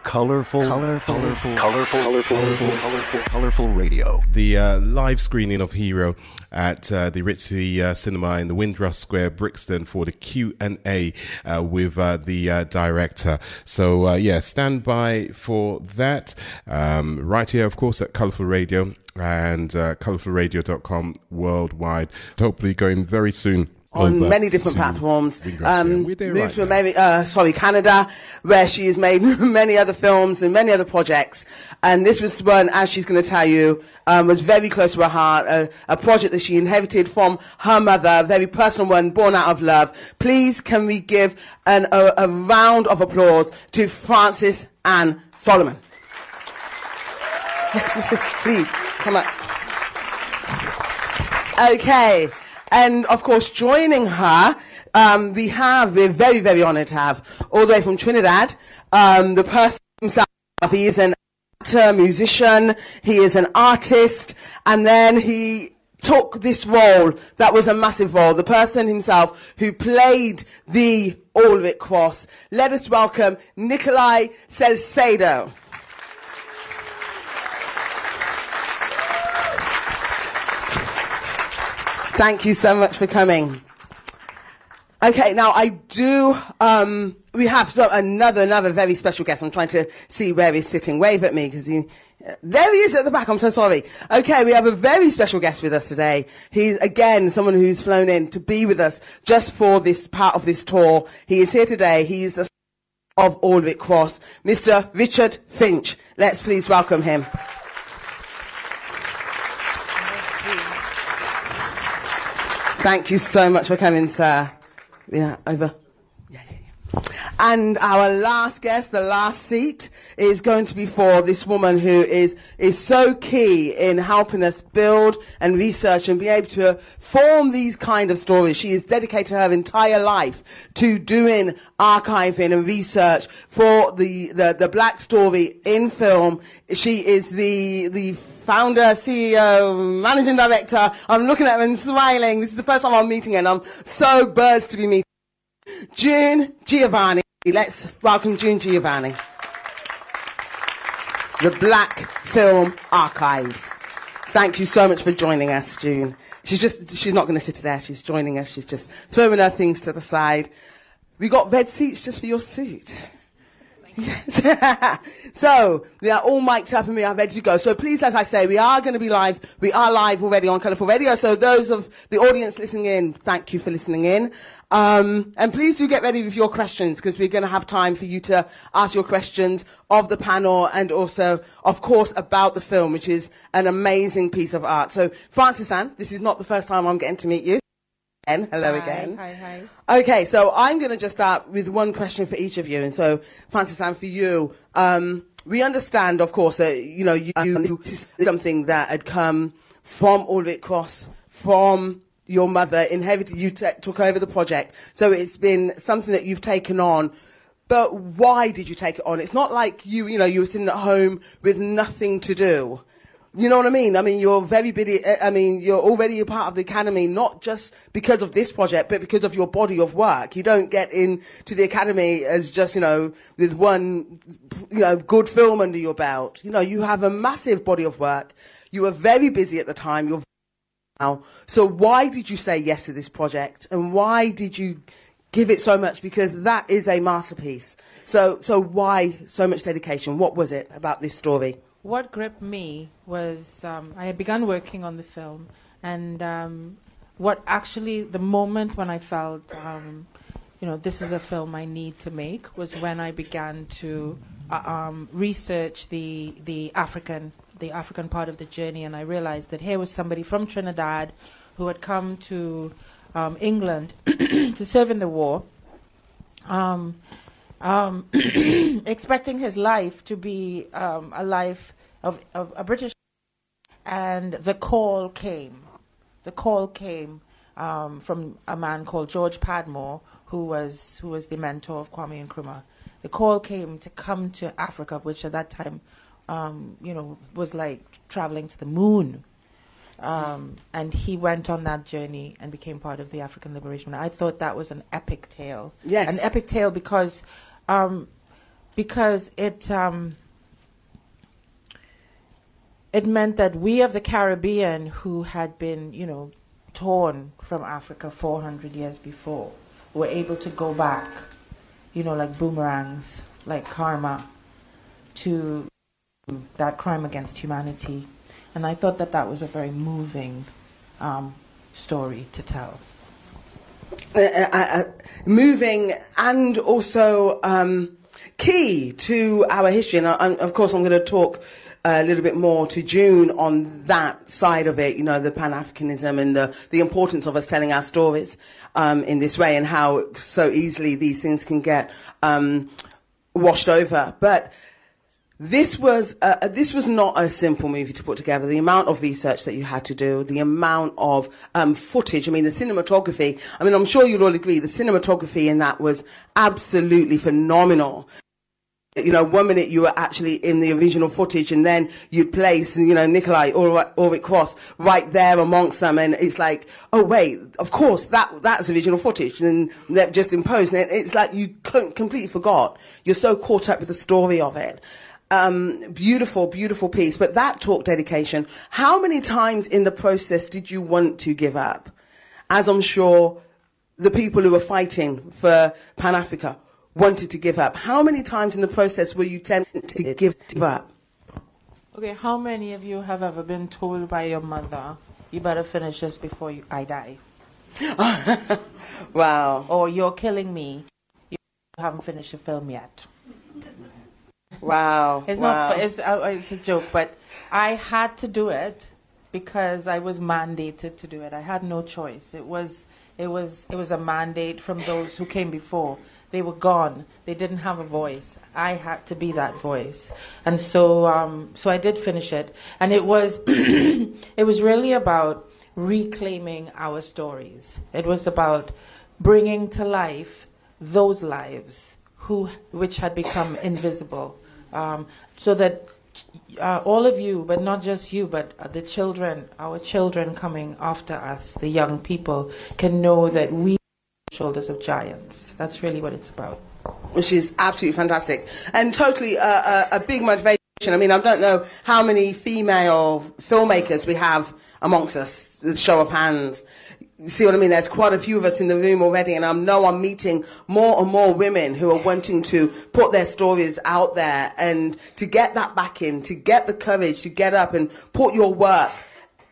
Colorful radio. The live screening of Hero at the Ritzy Cinema in the Windrush Square, Brixton, for the Q&A with the director. So, stand by for that. Right here, of course, at Colourful Radio and colourfulradio.com worldwide. Hopefully going very soon. On many different platforms. Moved to Canada, where she has made many other films and many other projects. And this was one, as she's going to tell you, was very close to her heart, a project that she inherited from her mother, a very personal one, born out of love. Please, can we give a round of applause to Frances Anne Solomon? Yes, please, come up. Okay. And, of course, joining her, we're very, very honoured to have, all the way from Trinidad, the person himself. He is an actor, musician, he is an artist, and then he took this role that was a massive role, the person himself who played the Aldwych Cross. Let us welcome Nikolai Salcedo. Thank you so much for coming. Okay, now I do, we have another very special guest. I'm trying to see where he's sitting. Wave at me, because there he is at the back. I'm so sorry. Okay, we have a very special guest with us today. He's, again, someone who's flown in to be with us just for this part of this tour. He is here today. He is the of Aldwych Cross, Mr. Richard Finch. Let's please welcome him. Thank you so much for coming, sir. Yeah, over. Yeah. And our last guest, the last seat, is going to be for this woman who is so key in helping us build and research and be able to form these kind of stories. She has dedicated her entire life to doing archiving and research for the black story in film. She is the founder, CEO, managing director. I'm looking at her and smiling. This is the first time I'm meeting her, and I'm so buzzed to be meeting June Giovanni. Let's welcome June Giovanni. The Black Film Archives. Thank you so much for joining us, June. She's not going to sit there. She's joining us. She's just throwing her things to the side. We got red seats just for your suit. Yes. So, we are all mic'd up and we are ready to go. So please, as I say, we are going to be live. We are live already on Colourful Radio. So those of the audience listening in, thank you for listening in. And please do get ready with your questions, because we're going to have time for you to ask your questions of the panel and also, of course, about the film, which is an amazing piece of art. So, Frances Anne, this is not the first time I'm getting to meet you. Hello again. Hi. Okay, so I'm going to just start with one question for each of you. And so, Frances Anne, for you, we understand, of course, that, you this is something that had come from Aldwych Cross, from your mother, inherited, you took over the project. So it's been something that you've taken on. But why did you take it on? It's not like you were sitting at home with nothing to do. You know what I mean? I mean, you're very busy. I mean, you're already a part of the Academy, not just because of this project, but because of your body of work. You don't get into the Academy as just, with one, good film under your belt. You have a massive body of work. You were very busy at the time. You're now. So why did you say yes to this project? And why did you give it so much? Because that is a masterpiece. So why so much dedication? What was it about this story? What gripped me was I had begun working on the film, and what actually the moment when I felt, this is a film I need to make was when I began to research the African part of the journey, and I realized that here was somebody from Trinidad who had come to England to serve in the war. Expecting his life to be a life of a British, and the call came. The call came from a man called George Padmore, who was the mentor of Kwame Nkrumah. The call came to come to Africa, which at that time, was like traveling to the moon. And he went on that journey and became part of the African Liberation. I thought that was an epic tale. Yes. An epic tale because because it meant that we of the Caribbean, who had been, torn from Africa 400 years before, were able to go back, like boomerangs, like karma, to that crime against humanity. And I thought that was a very moving story to tell. Moving and also key to our history. And of course, I'm going to talk a little bit more to June on that side of it, the Pan-Africanism and the importance of us telling our stories in this way, and how so easily these things can get washed over. But this was not a simple movie to put together. The amount of research that you had to do, the amount of footage, the cinematography, I'm sure you'll all agree, the cinematography in that was absolutely phenomenal. 1 minute you were actually in the original footage, and then you'd place, Nikolai Ulrich Cross right there amongst them, and it's like, oh wait, of course that's original footage, and they've just imposed it. It's like you completely forgot. You're so caught up with the story of it. Beautiful, beautiful piece. But that took dedication. How many times in the process did you want to give up? As I'm sure the people who were fighting for Pan-Africa wanted to give up. How many times in the process were you tempted to give up? Okay, how many of you have ever been told by your mother, you better finish this before I die? Wow. Or you're killing me, you haven't finished the film yet. Wow. It's wow. not. It's a joke, but I had to do it because I was mandated to do it. I had no choice. It was a mandate from those who came before. They were gone. They didn't have a voice. I had to be that voice, and so I did finish it. And it was it was really about reclaiming our stories. It was about bringing to life those lives which had become invisible, so that all of you, but not just you, but the children, our children coming after us, the young people, can know that we are the shoulders of giants. That's really what it's about. Which is absolutely fantastic and totally a big motivation. I don't know how many female filmmakers we have amongst us, the show of hands. You see what I mean? There's quite a few of us in the room already, and I know I'm meeting more and more women who are wanting to put their stories out there and to get that back in, to get the courage to get up and put your work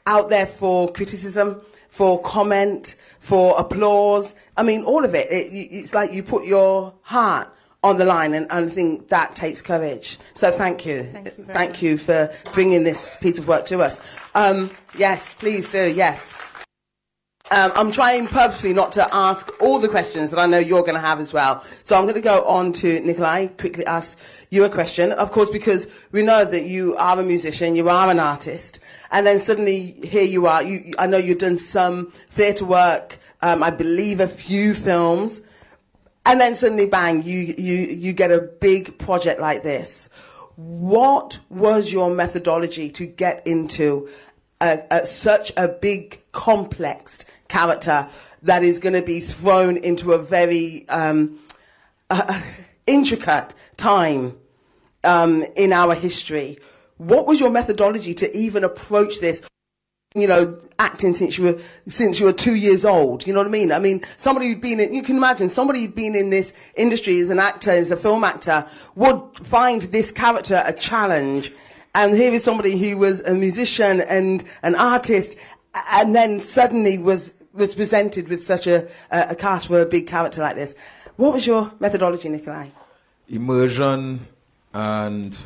out there for criticism, for comment, for applause. All of it. It's like you put your heart on the line, and I think that takes courage. So thank you. Thank you for bringing this piece of work to us. Yes, please do. Yes. I'm trying purposely not to ask all the questions that I know you're going to have as well. So I'm going to go on to Nikolai, quickly ask you a question, of course, because we know that you are a musician, you are an artist, and then suddenly here you are. I know you've done some theatre work, I believe a few films, and then suddenly, bang, you get a big project like this. What was your methodology to get into such a big, complex character that is going to be thrown into a very intricate time in our history? What was your methodology to even approach this? Acting since you were 2 years old. You know what I mean? Somebody who'd been in, you can imagine somebody who'd been in this industry as an actor, as a film actor, would find this character a challenge. And here is somebody who was a musician and an artist, and then suddenly was presented with such a cast for a big character like this. What was your methodology, Nikolai? Immersion and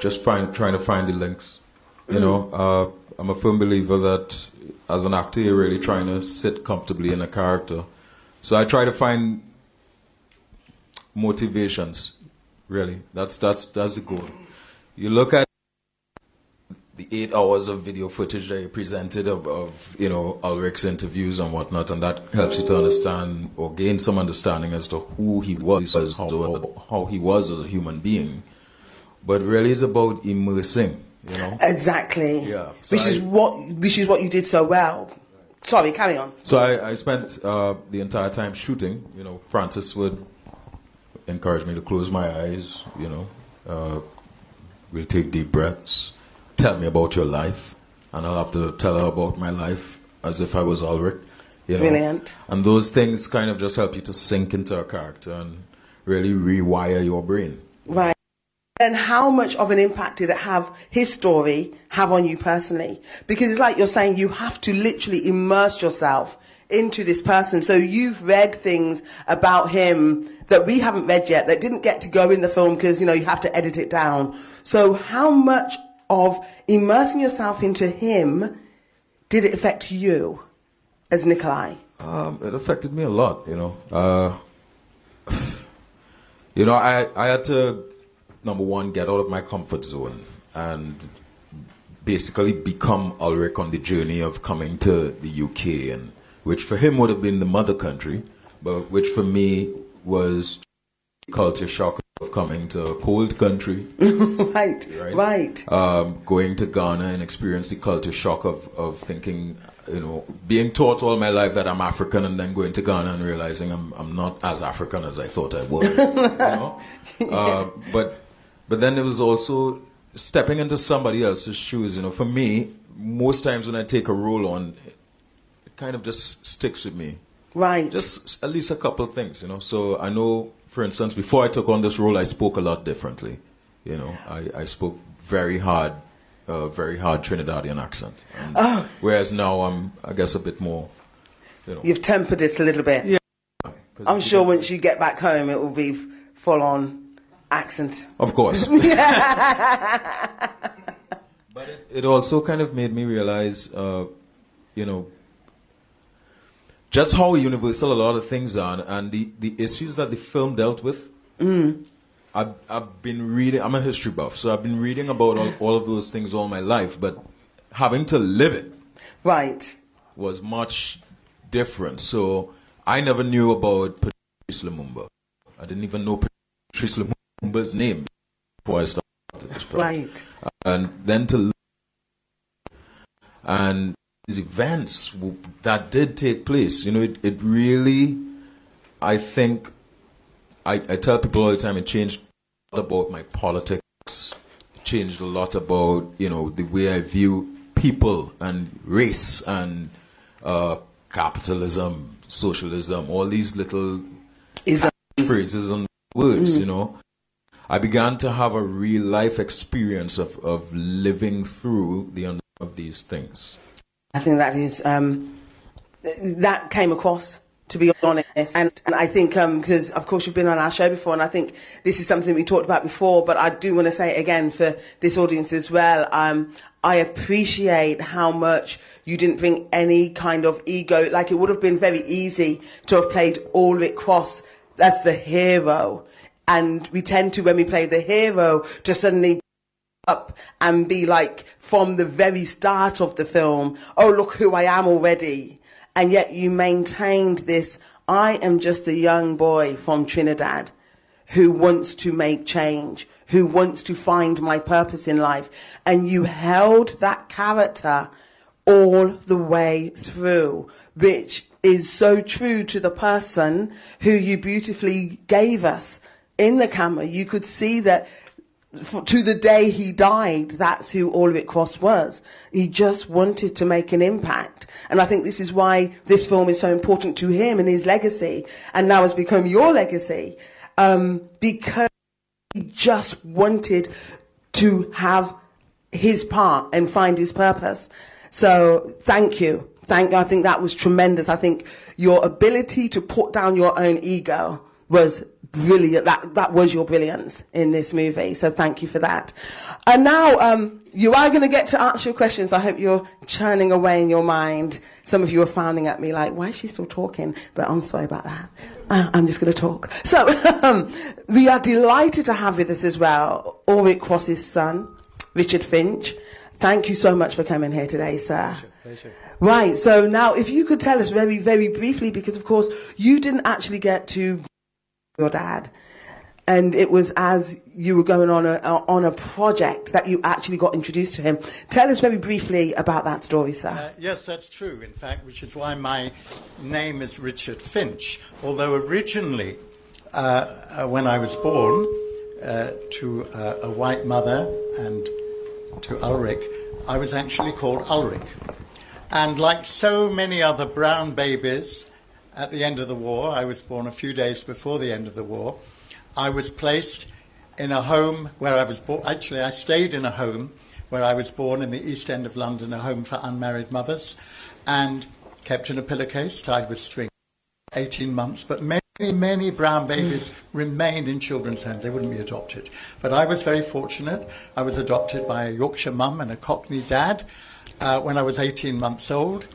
just trying to find the links. I'm a firm believer that as an actor, you're really trying to sit comfortably in a character. So I try to find motivations. Really, that's the goal. You look at the 8 hours of video footage that you presented of Ulrich's interviews and whatnot, and that helps you to understand or gain some understanding as to who he was, how he was as a human being. But really, it's about immersing. Exactly. Yeah. So which is what you did so well. Sorry, carry on. So I spent the entire time shooting. Francis would encourage me to close my eyes, we'll take deep breaths, tell me about your life, and I'll have to tell her about my life as if I was Ulrich. Brilliant. And those things kind of just help you to sink into a character and really rewire your brain. Right. And how much of an impact did it have, his story, have on you personally? Because it's like you're saying, you have to literally immerse yourself into this person. So you've read things about him that we haven't read yet, that didn't get to go in the film because, you have to edit it down. So how much of immersing yourself into him did it affect you as Nikolai? It affected me a lot, I had to, number one, get out of my comfort zone and basically become Ulrich on the journey of coming to the UK, and which for him would have been the mother country, but which for me was culture shock of coming to a cold country. Right. Going to Ghana and experience the culture shock of thinking, being taught all my life that I'm African, and then going to Ghana and realizing I'm not as African as I thought I was. But then there was also stepping into somebody else's shoes. For me, most times when I take a role on, it kind of just sticks with me. Right. Just at least a couple of things, So I know, for instance, before I took on this role, I spoke a lot differently. I spoke very hard Trinidadian accent. Whereas now I'm, I guess, a bit more, You've tempered it a little bit. Yeah. I'm sure once you get back home, it will be full on accent. Of course. But it also kind of made me realize, just how universal a lot of things are, and the issues that the film dealt with. I've been reading, I'm a history buff, so I've been reading about all of those things all my life, but having to live it was much different. So I never knew about Patrice Lumumba. I didn't even know Patrice Lumumba's name before I started this project. Right. And then to and these events that did take place, it really, I think, I tell people all the time, it changed a lot about my politics. It changed a lot about, the way I view people and race and capitalism, socialism, all these little phrases and words, I began to have a real life experience of living through of these things. I think that is, that came across, to be honest. And I think, because of course you've been on our show before, and I think this is something we talked about before, but I do want to say it again for this audience as well. I appreciate how much you didn't bring any kind of ego. Like, it would have been very easy to have played Ulrich Cross as the hero. And we tend to, when we play the hero, to suddenly up and be like, from the very start of the film, oh, look who I am already. And yet you maintained this, I am just a young boy from Trinidad who wants to make change, who wants to find my purpose in life. And you held that character all the way through, which is so true to the person who you beautifully gave us in the camera. You could see that to the day he died, that's who Ulrich Cross was. He just wanted to make an impact. And I think this is why this film is so important to him and his legacy, and now has become your legacy, because he just wanted to have his part and find his purpose. So thank you. I think that was tremendous. I think your ability to put down your own ego was brilliant. That was your brilliance in this movie. So thank you for that. And now you are going to get to answer your questions. I hope you're churning away in your mind. Some of you are frowning at me like, why is she still talking? But I'm sorry about that. I'm just going to talk. So we are delighted to have with us as well Ulrich Cross's son, Richard Finch. Thank you so much for coming here today, sir. Pleasure. Right. So now if you could tell us very, very briefly, because of course you didn't actually get to your dad, and it was as you were going on a project that you actually got introduced to him. Tell us very briefly about that story, sir. Yes, that's true, in fact, which is why my name is Richard Finch, although originally when I was born to a white mother and to Ulrich, I was actually called Ulrich. And like so many other brown babies at the end of the war, I was born a few days before the end of the war, I was placed in a home where I was born. Actually, I stayed in a home where I was born in the East End of London, a home for unmarried mothers, and kept in a pillowcase, tied with string, 18 months. But many brown babies remained in children's homes. They wouldn't be adopted. But I was very fortunate. I was adopted by a Yorkshire mum and a Cockney dad when I was 18 months old.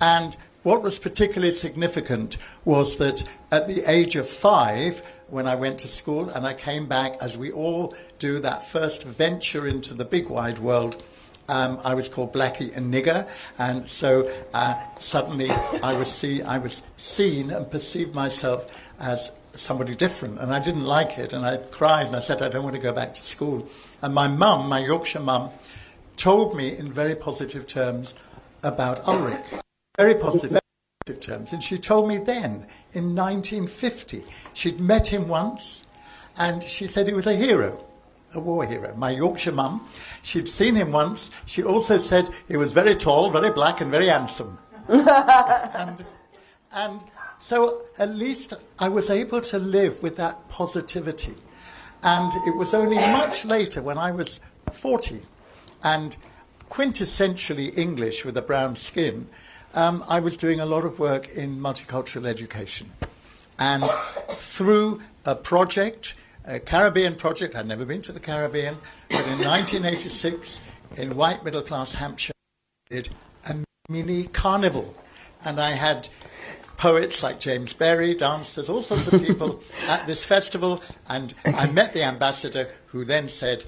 And what was particularly significant was that at the age of 5, when I went to school and I came back, as we all do, that first venture into the big wide world, I was called Blackie and Nigger, and so suddenly I was seen and perceived myself as somebody different, and I didn't like it, and I cried and I said I don't want to go back to school. And my mum, my Yorkshire mum, told me in very positive terms about Ulrich, very positive terms, and she told me then in 1950 she'd met him once, and she said he was a hero. A war hero. My Yorkshire mum, she'd seen him once. She also said he was very tall, very black, and very handsome. and so at least I was able to live with that positivity. And it was only much later, when I was 40 and quintessentially English with a brown skin, I was doing a lot of work in multicultural education. And through a project, a Caribbean project, I'd never been to the Caribbean, but in 1986, in white middle-class Hampshire, I did a mini carnival. And I had poets like James Berry, dancers, all sorts of people at this festival. And I met the ambassador, who then said,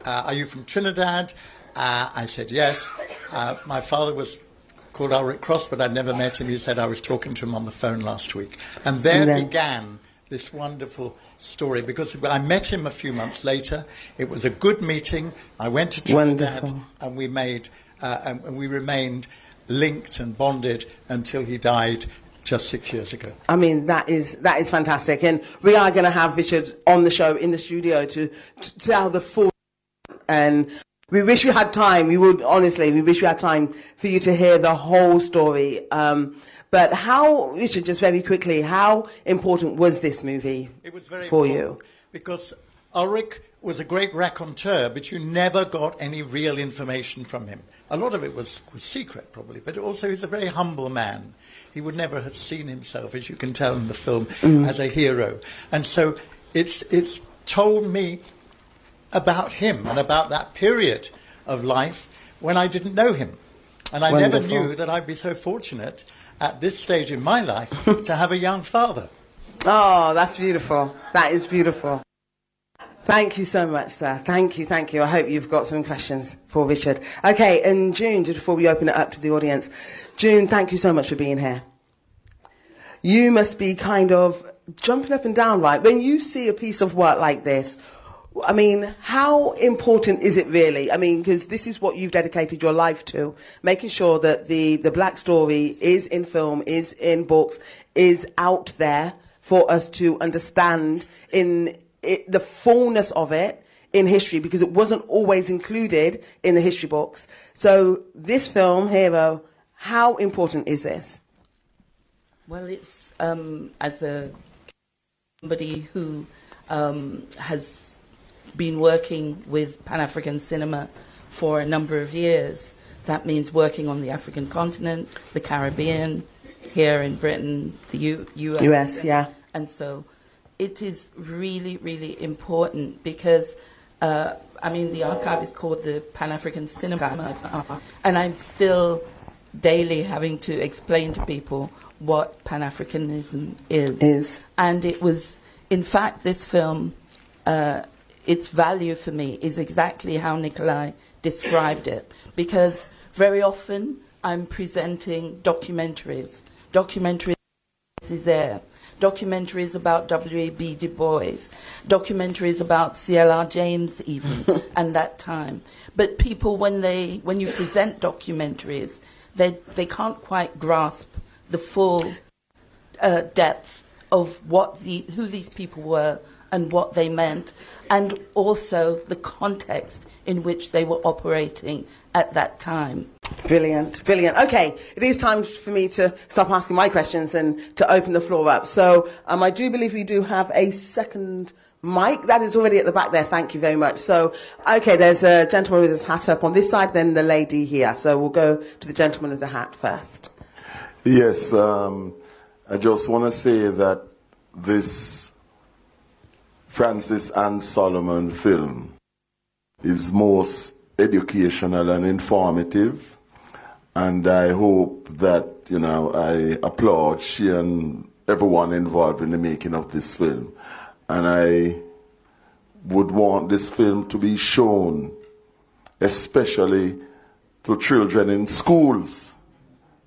are you from Trinidad? I said, yes. My father was called Ulrich Cross, but I'd never met him. He said I was talking to him on the phone last week. And there began this wonderful story, because I met him a few months later. It was a good meeting. I went to Trinidad, and we made and we remained linked and bonded until he died just 6 years ago. I mean, that is fantastic, and we are going to have Richard on the show in the studio to tell the full. And we wish we had time. We wish we had time for you to hear the whole story. But how, Richard, just very quickly, how important was this movie It was very for important, you? Because Ulrich was a great raconteur, but you never got any real information from him. A lot of it was secret, probably, but also he's a very humble man. He would never have seen himself, as you can tell in the film, as a hero. And so it's told me about him and about that period of life when I didn't know him. And I never knew that I'd be so fortunate at this stage in my life to have a young father. Oh, that's beautiful. That is beautiful. Thank you so much, sir. Thank you. I hope you've got some questions for Richard. Okay, and June, just before we open it up to the audience, June, thank you so much for being here. You must be kind of jumping up and down, right? When you see a piece of work like this, I mean, how important is it really? I mean, because this is what you've dedicated your life to, making sure that the black story is in film, is in books, is out there for us to understand in the fullness of it in history, because it wasn't always included in the history books. So this film, Hero, how important is this? Well, it's as somebody who has been working with Pan-African cinema for a number of years. That means working on the African continent, the Caribbean, here in Britain, the US. Yeah. And so it is really, really important because, the archive is called the Pan-African Cinema, and I'm still daily having to explain to people what Pan-Africanism is. And it was, in fact, this film, its value for me is exactly how Nikolai described it, because very often I'm presenting documentaries is there, documentaries about W.A.B. Du Bois, documentaries about C.L.R. James even, and that time. But people, when you present documentaries, they can't quite grasp the full depth of who these people were and what they meant, and also the context in which they were operating at that time. Brilliant, brilliant. Okay, it is time for me to stop asking my questions and to open the floor up. So I do believe we do have a second mic. That is already at the back there. Thank you very much. So, okay, there's a gentleman with his hat up on this side, then the lady here. So we'll go to the gentleman with the hat first. Yes, I just want to say that this Francis and Solomon film is most educational and informative, and I hope that, you know, I applaud she and everyone involved in the making of this film, and I would want this film to be shown especially to children in schools,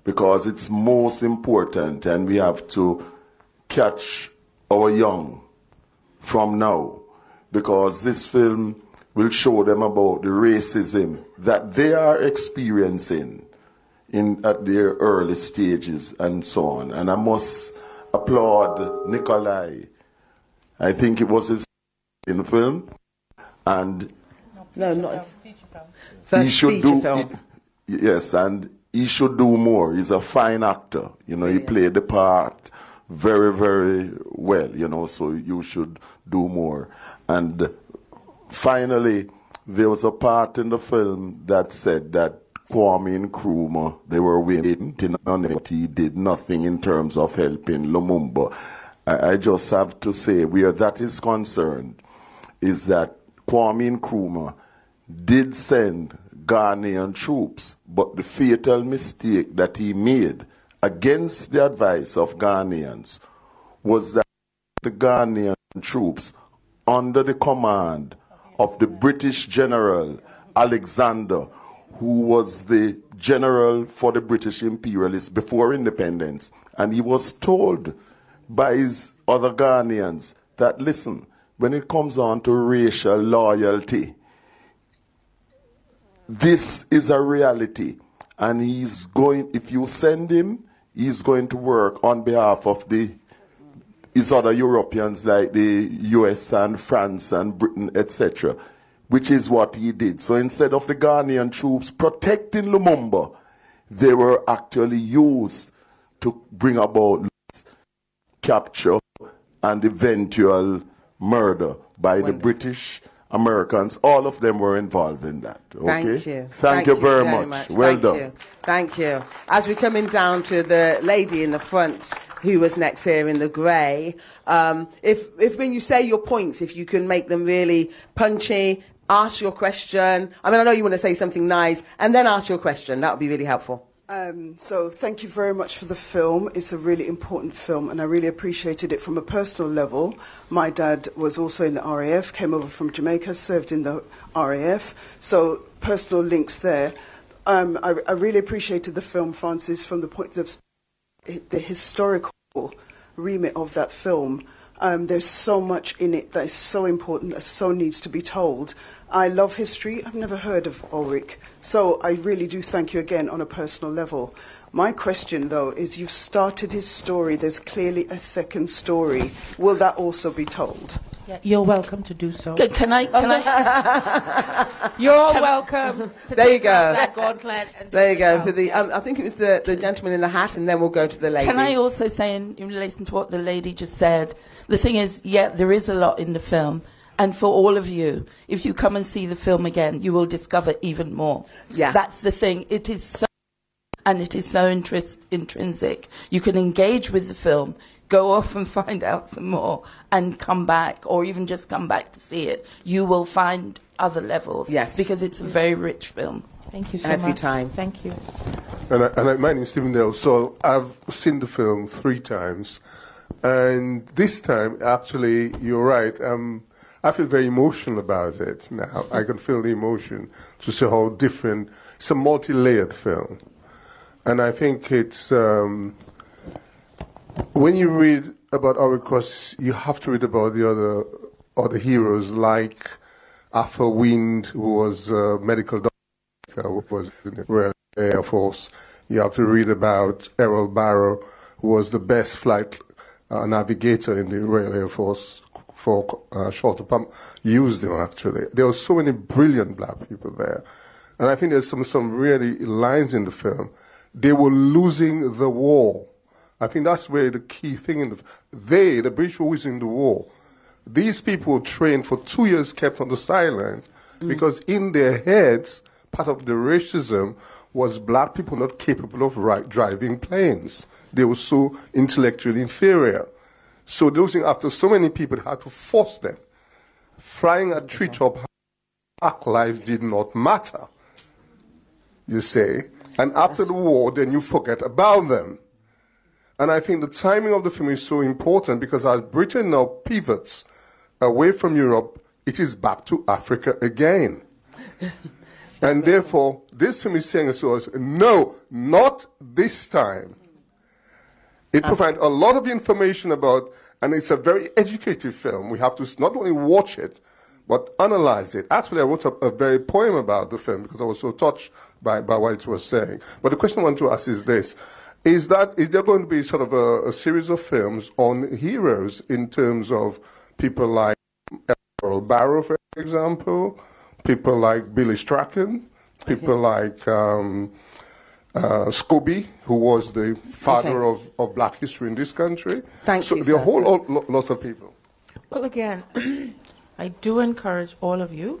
because it's most important, and we have to catch our young from now, because this film will show them about the racism that they are experiencing at their early stages and so on. And I must applaud Nikolai. I think it was his in the film, and no, not a feature film. First he should feature do film. yes, and he should do more. He's a fine actor. You know, he played the part very, very well, you know, so you should do more. And finally, there was a part in the film that said that Kwame Nkrumah, they were waiting, but he did nothing in terms of helping Lumumba. I just have to say, where that is concerned, is that Kwame Nkrumah did send Ghanaian troops, but the fatal mistake that he made against the advice of Ghanaians was that the Ghanaian troops, under the command of the British General Alexander, who was the general for the British imperialists before independence, and he was told by his other Ghanaians that, listen, when it comes on to racial loyalty, this is a reality, and he's going, if you send him, he's going to work on behalf of his other Europeans like the US and France and Britain, etc., which is what he did. So instead of the Ghanaian troops protecting Lumumba, they were actually used to bring about capture and eventual murder by the British, Americans. All of them were involved in that. Okay? Thank you. Thank you very much. Well done. You. Thank you. As we're coming down to the lady in the front, who was next here in the grey, if when you say your points, if you can make them really punchy, ask your question. I mean, I know you want to say something nice, and then ask your question. That would be really helpful. So thank you very much for the film. It's a really important film, and I really appreciated it from a personal level. My dad was also in the RAF, came over from Jamaica, served in the RAF, so personal links there. I really appreciated the film, Francis, from the point of the historical remit of that film. There's so much in it that is so important, that so needs to be told. I love history. I've never heard of Ulrich. So I really do thank you again on a personal level. My question, though, is you've started his story. There's clearly a second story. Will that also be told? Yeah, you're welcome to do so. Can I? You're welcome. There you go. That gauntlet and There you go. For the, I think it was the gentleman in the hat, and then we'll go to the lady. Can I also say, in relation to what the lady just said, the thing is, yeah, there is a lot in the film. And for all of you, if you come and see the film again, you will discover even more. Yeah. That's the thing. It is so, and it is so intrinsic. You can engage with the film, go off and find out some more, and come back, or even just come back to see it. You will find other levels. Yes. Because it's a very rich film. Thank you so Every much. time. Thank you. My name is Stephen Dale. So I've seen the film 3 times. And this time, actually, you're right. I feel very emotional about it now. I can feel the emotion to see how different. It's a multi-layered film. And I think it's, when you read about Ulrich Cross, you have to read about the other heroes, like Arthur Wind, who was a medical doctor, who was in the Royal Air Force. You have to read about Errol Barrow, who was the best flight a navigator in the Royal Air Force for shorter pump, used him actually. There were so many brilliant black people there. And I think there's some really lines in the film. They were losing the war. I think that's where the key thing in the British were losing the war. These people were trained for 2 years, kept on the sidelines, because in their heads, part of the racism was black people not capable of driving planes. They were so intellectually inferior. So those things, after so many people had to force them. Flying a treetop, black lives did not matter, you say. And after the war, then you forget about them. And I think the timing of the film is so important because as Britain now pivots away from Europe, it is back to Africa again. And therefore, this film is saying to us, no, not this time. It provides a lot of information about, and it's a very educative film. We have to not only watch it, but analyze it. Actually, I wrote a very poem about the film because I was so touched by what it was saying. But the question I want to ask is this. Is there going to be sort of a series of films on heroes in terms of people like Errol Barrow, for example, people like Billy Strachan, people like Scobie, who was the father of black history in this country? Thank you. So there are a whole lots of people. Well, again, I do encourage all of you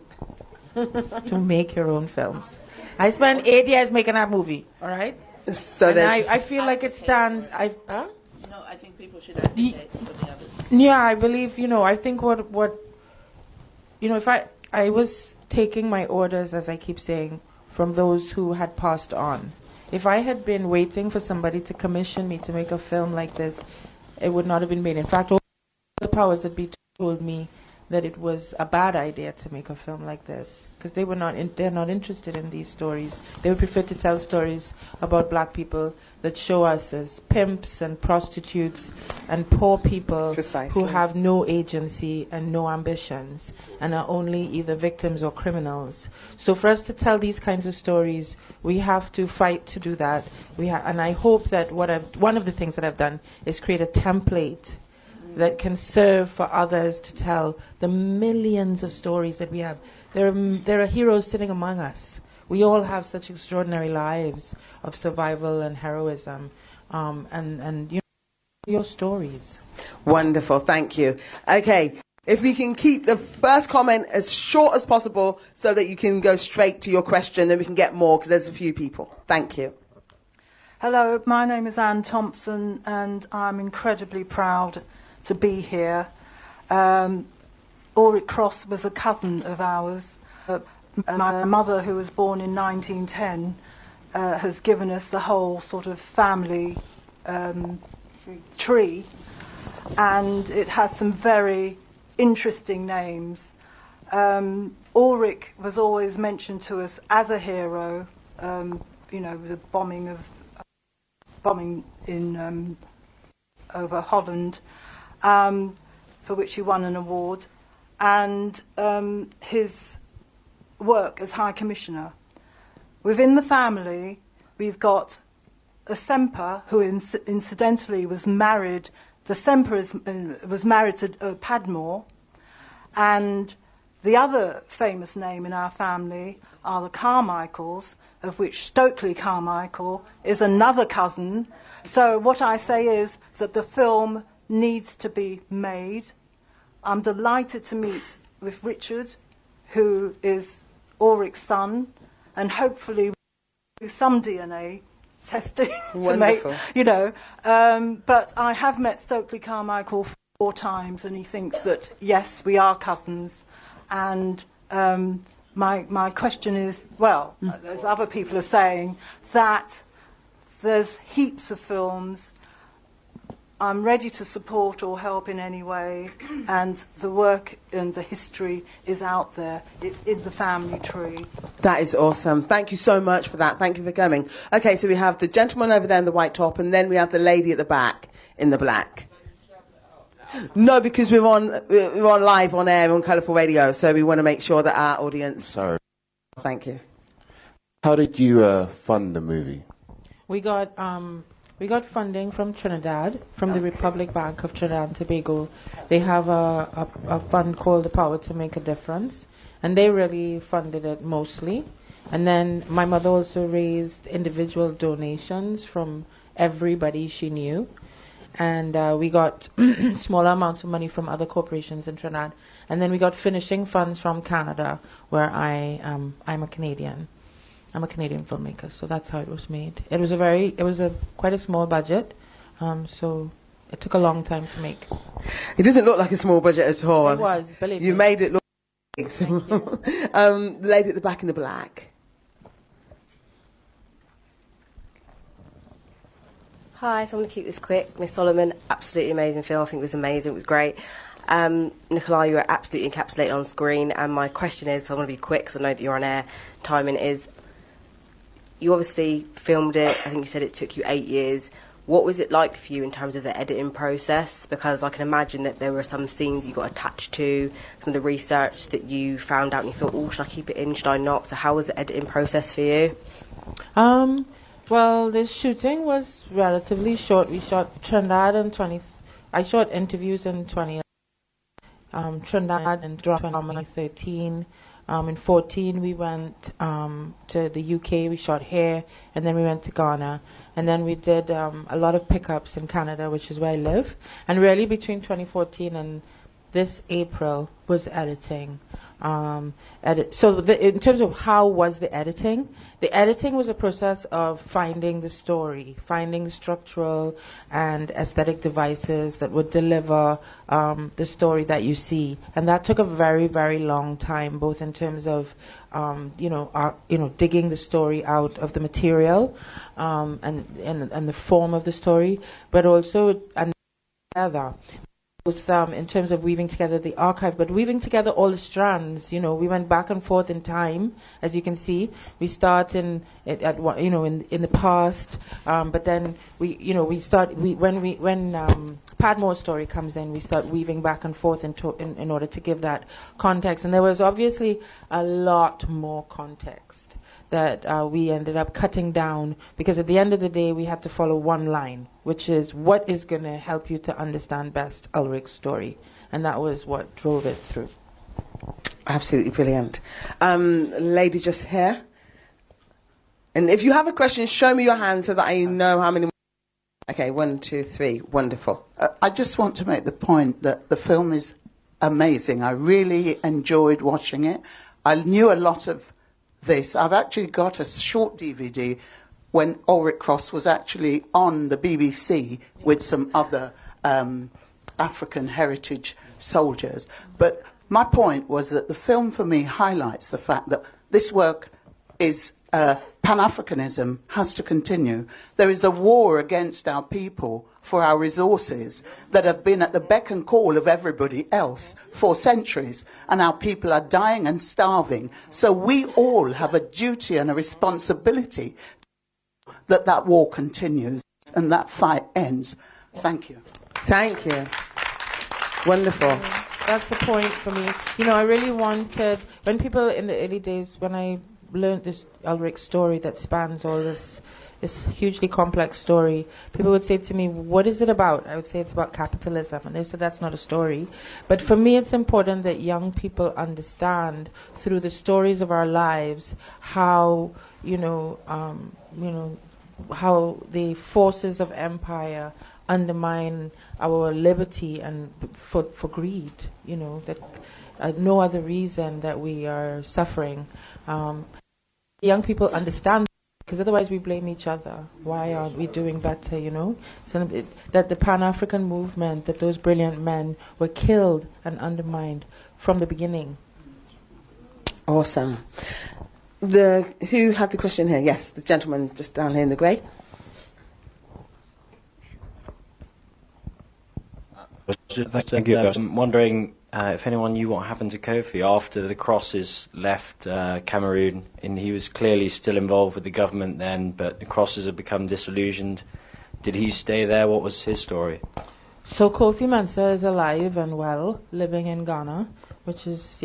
to make your own films. I spent 8 years making that movie, all right? So and I feel like it stands... No, I think people should advocate for the others. Yeah, I believe, I think what if I was taking my orders, as I keep saying, from those who had passed on. If I had been waiting for somebody to commission me to make a film like this, it would not have been made. In fact, all the powers that be told me that it was a bad idea to make a film like this because they're not interested in these stories. They would prefer to tell stories about black people that show us as pimps and prostitutes and poor people who have no agency and no ambitions and are only either victims or criminals. So for us to tell these kinds of stories, we have to fight to do that. And I hope that one of the things that I've done is create a template that can serve for others to tell the millions of stories that we have. There are heroes sitting among us. We all have such extraordinary lives of survival and heroism, and your stories. Wonderful, thank you. Okay, if we can keep the first comment as short as possible so that you can go straight to your question, then we can get more because there's a few people. Thank you. Hello, my name is Anne Thompson, and I'm incredibly proud to be here. Ulrich Cross was a cousin of ours. My mother, who was born in 1910, has given us the whole sort of family tree, and it has some very interesting names. Ulrich was always mentioned to us as a hero, the bombing in over Holland, for which he won an award, and his work as High Commissioner. Within the family, we've got a Semper, who incidentally was married. The Semper was married to Padmore, and the other famous name in our family are the Carmichaels, of which Stokely Carmichael is another cousin. So what I say is that the film needs to be made. I'm delighted to meet with Richard, who is Ulrich's son, and hopefully do some DNA testing to make, but I have met Stokely Carmichael 4 times, and he thinks that, yes, we are cousins. And my question is, as other people are saying, that there's heaps of films. I'm ready to support or help in any way, and the work and the history is out there. It's in the family tree. That is awesome. Thank you so much for that. Thank you for coming. Okay, so we have the gentleman over there in the white top, and then we have the lady at the back in the black. No, because we're on live on air on Colourful Radio, so we want to make sure that our audience... Sorry. Thank you. How did you fund the movie? We got We got funding from Trinidad, from the Republic Bank of Trinidad and Tobago. They have a fund called the Power to Make a Difference, and they really funded it mostly. And then my mother also raised individual donations from everybody she knew. And we got smaller amounts of money from other corporations in Trinidad. And then we got finishing funds from Canada, where I'm a Canadian. I'm a Canadian filmmaker, so that's how it was made. It was quite a small budget, so it took a long time to make. It doesn't look like a small budget at all. It was, believe me. You made it look big. Thank you. The lady at the back in the black. Hi, so I'm going to keep this quick. Miss Solomon, absolutely amazing film. I think it was amazing. It was great. Nikolai, you were absolutely encapsulated on screen. And my question is, so I want to be quick because I know that you're on air. Timing is, you obviously filmed it. I think you said it took you 8 years. What was it like for you in terms of the editing process? Because I can imagine that there were some scenes you got attached to, some of the research that you found out and you thought, oh, should I keep it in, should I not? So how was the editing process for you? Well, the shooting was relatively short. We shot Trinidad in I shot interviews in 2011. Trinidad in 2013. In 14 we went to the UK, we shot here, and then we went to Ghana. And then we did a lot of pickups in Canada, which is where I live. And really between 2014 and this April was editing. In terms of how was the editing was a process of finding the story, finding the structural and aesthetic devices that would deliver the story that you see, and that took a very, very long time, both in terms of digging the story out of the material and the form of the story, but also together. In terms of weaving together the archive, but weaving together all the strands. We went back and forth in time, as you can see. We start in the past, but then when Padmore's story comes in, we start weaving back and forth in order to give that context. And there was obviously a lot more context that we ended up cutting down, because at the end of the day we had to follow one line, which is what is going to help you to understand best Ulrich's story, and that was what drove it through. Absolutely brilliant. Lady just here, and if you have a question, show me your hand so that I know how many. Okay, 1, 2, 3, wonderful. I just want to make the point that the film is amazing. I really enjoyed watching it. I knew a lot of this. I've actually got a short DVD when Ulrich Cross was actually on the BBC with some other African heritage soldiers. But my point was that the film for me highlights the fact that this work is Pan-Africanism has to continue. There is a war against our people for our resources that have been at the beck and call of everybody else for centuries, and our people are dying and starving. So we all have a duty and a responsibility that war continues and that fight ends. Thank you. Thank you. Wonderful. That's the point for me. I really wanted, when people in the early days, when I learned this Ulrich story that spans all this hugely complex story, people would say to me, what is it about? I would say it's about capitalism, and they said that's not a story. But for me, it's important that young people understand through the stories of our lives how how the forces of empire undermine our liberty and for greed. That no other reason that we are suffering. Young people understand, because otherwise we blame each other. Why aren't we doing better, So that the Pan-African movement, that those brilliant men were killed and undermined from the beginning. Awesome. Who had the question here? Yes, the gentleman just down here in the grey. Thank you. I'm wondering if anyone knew what happened to Kofi after the Crosses left Cameroon, and he was clearly still involved with the government then, but the Crosses had become disillusioned. Did he stay there? What was his story? So Kofi Mensah is alive and well, living in Ghana, which is,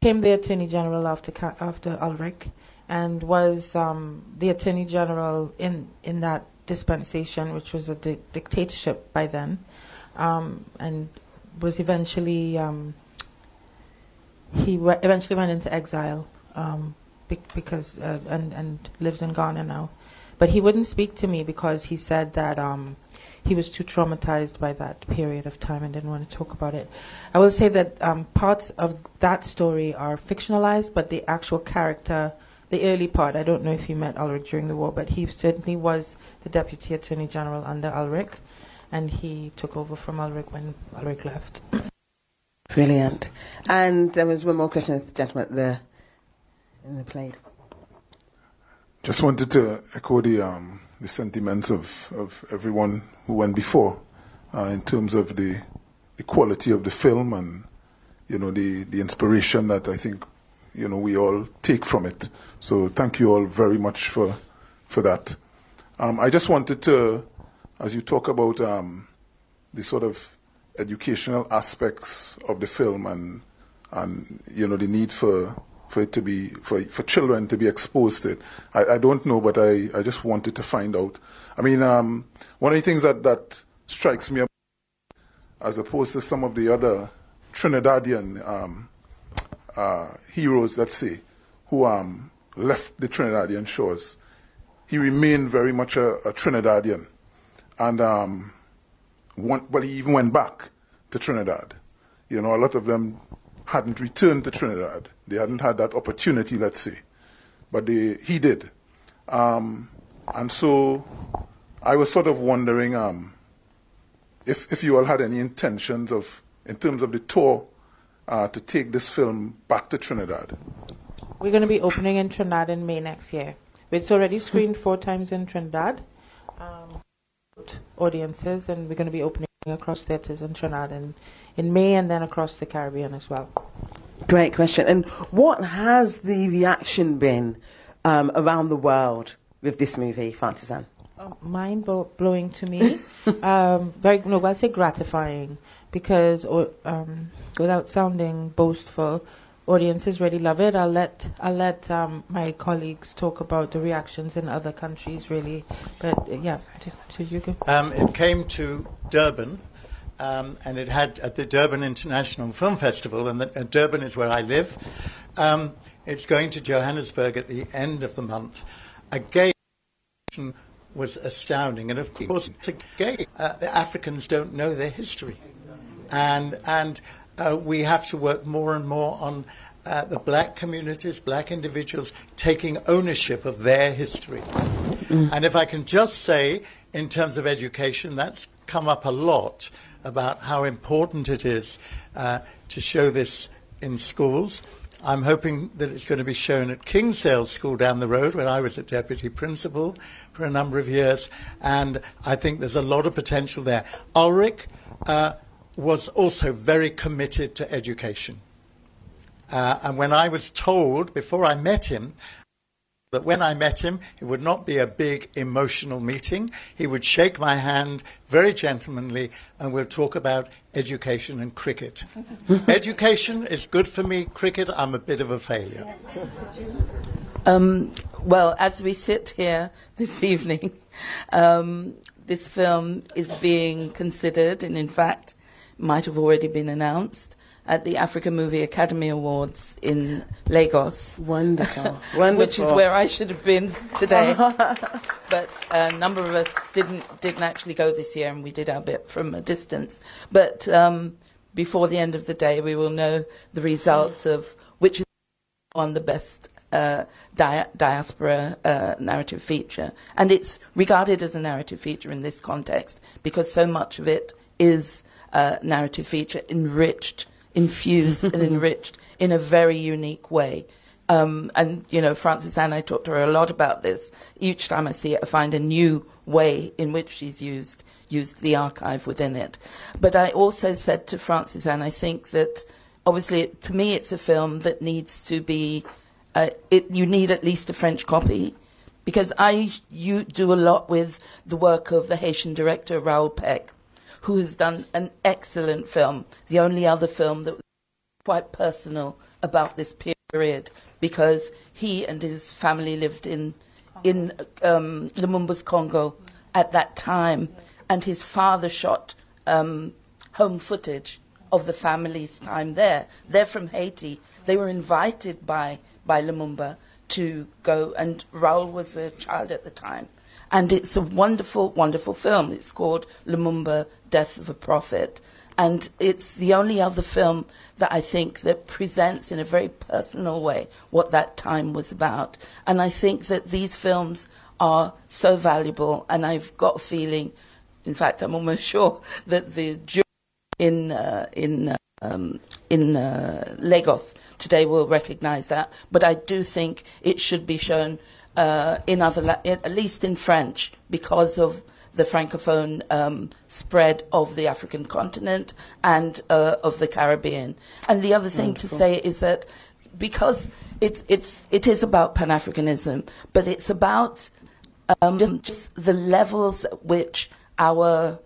became the Attorney General after Ulrich, and was the Attorney General in that dispensation, which was a dictatorship by then, and was eventually eventually went into exile because and lives in Ghana now. But he wouldn't speak to me because he said that he was too traumatized by that period of time and didn't want to talk about it. I will say that parts of that story are fictionalized, but the actual character, the early part, I don't know if you met Ulrich during the war, but he certainly was the Deputy Attorney General under Ulrich, and he took over from Ulrich when Ulrich left. Brilliant. And there was one more question, the gentleman there in the plate. Just wanted to echo the sentiments of everyone who went before in terms of the quality of the film and, you know, the inspiration that I think, you know, we all take from it. So thank you all very much for that. I just wanted to, as you talk about the sort of educational aspects of the film and you know, the need for it to be, for children to be exposed to it. I don't know, but I just wanted to find out. I mean, one of the things that strikes me, as opposed to some of the other Trinidadian heroes, let's say, who left the Trinidadian shores, he remained very much a Trinidadian. And but he even went back to Trinidad. You know, a lot of them hadn't returned to Trinidad. They hadn't had that opportunity, let's say. But he did. And so I was sort of wondering if you all had any intentions of, in terms of the tour, to take this film back to Trinidad. We're going to be opening in Trinidad in May next year. It's already screened 4 times in Trinidad. Audiences, and we're going to be opening across theatres in Trinidad in May, and then across the Caribbean as well. Great question. And what has the reaction been around the world with this movie, Francis Anne? Mind-blowing to me. I'll say gratifying, because without sounding boastful, audiences really love it. I'll let my colleagues talk about the reactions in other countries, really. But did you go? It came to Durban, and it had at the Durban International Film Festival, and Durban is where I live. It's going to Johannesburg at the end of the month. Again, was astounding, and of course, again, the Africans don't know their history, and we have to work more and more on the black communities, black individuals taking ownership of their history. And if I can just say, in terms of education, that's come up a lot about how important it is to show this in schools. I'm hoping that it's going to be shown at Kingsdale School down the road, where I was a deputy principal for a number of years, and I think there's a lot of potential there. Ulrich was also very committed to education. And when I was told, before I met him, that when I met him, it would not be a big emotional meeting. He would shake my hand very gentlemanly, and we'll talk about education and cricket. Education is good for me. Cricket, I'm a bit of a failure. Well, as we sit here this evening, this film is being considered, and in fact, might have already been announced at the African Movie Academy Awards in Lagos. Wonderful. Which is where I should have been today. But a number of us didn't actually go this year, and we did our bit from a distance. But before the end of the day, we will know the results of which is on the best diaspora narrative feature. And it's regarded as a narrative feature in this context because so much of it is narrative feature infused and enriched in a very unique way. And, you know, Francis Anne, I talked to her a lot about this. Each time I see it, I find a new way in which she's used the archive within it. But I also said to Francis Anne, I think that, obviously, to me, it's a film that needs to be, you need at least a French copy, because you do a lot with the work of the Haitian director, Raoul Peck, who has done an excellent film, the only other film that was quite personal about this period, because he and his family lived in Lumumba's Congo, at that time, and his father shot home footage of the family's time there. They're from Haiti. They were invited by Lumumba to go, and Raoul was a child at the time. And it's a wonderful, wonderful film. It's called Lumumba, Death of a Prophet. And it's the only other film that I think that presents in a very personal way what that time was about. And I think that these films are so valuable, and I've got a feeling, in fact, I'm almost sure that the jury in Lagos today will recognize that. But I do think it should be shown in other, at least in French, because of the Francophone spread of the African continent and of the Caribbean. And the other thing to say is that because it is about Pan-Africanism, but it's about just the levels at which our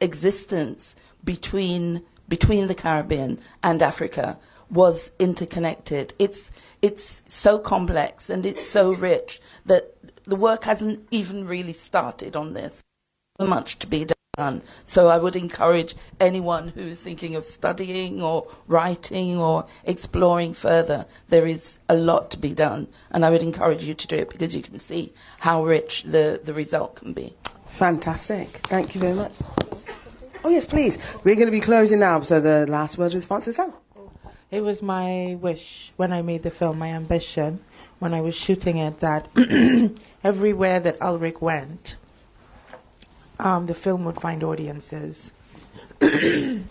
existence between the Caribbean and Africa was interconnected. It's so complex and it's so rich that the work hasn't even really started on this. So much to be done. So I would encourage anyone who's thinking of studying or writing or exploring further. There is a lot to be done, and I would encourage you to do it because you can see how rich the result can be. Fantastic. Thank you very much. Oh, yes, please. We're going to be closing now, so the last words with Francis Sam. It was my wish when I made the film, my ambition, when I was shooting it, that everywhere that Ulrich went, the film would find audiences. That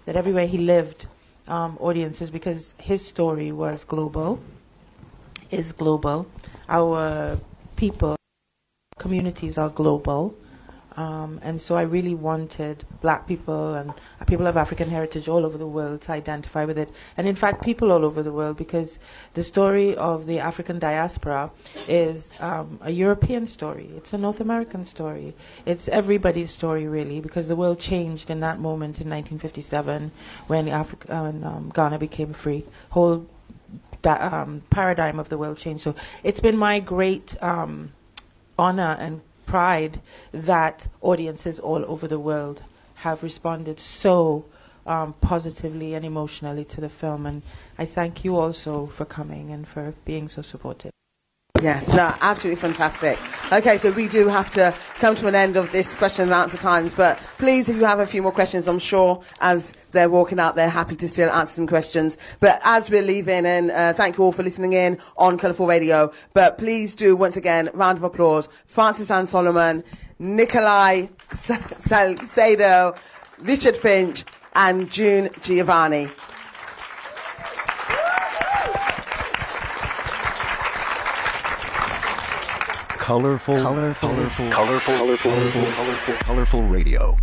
everywhere he lived, audiences, because his story was global, is global. Our people, communities are global. And so I really wanted black people and people of African heritage all over the world to identify with it. And in fact, people all over the world, because the story of the African diaspora is a European story. It's a North American story. It's everybody's story, really, because the world changed in that moment in 1957 when Ghana became free. Whole paradigm of the world changed. So it's been my great honor and pride that audiences all over the world have responded so positively and emotionally to the film, and I thank you also for coming and for being so supportive. Yes, no, absolutely fantastic. Okay, so we do have to come to an end of this question and answer times, but please, if you have a few more questions, I'm sure as they're walking out, they're happy to still answer some questions. But as we're leaving, and thank you all for listening in on Colourful Radio, but please do, once again, round of applause, Francis Anne Solomon, Nikolai Sado, Richard Finch, and June Giovanni. Colorful Radio.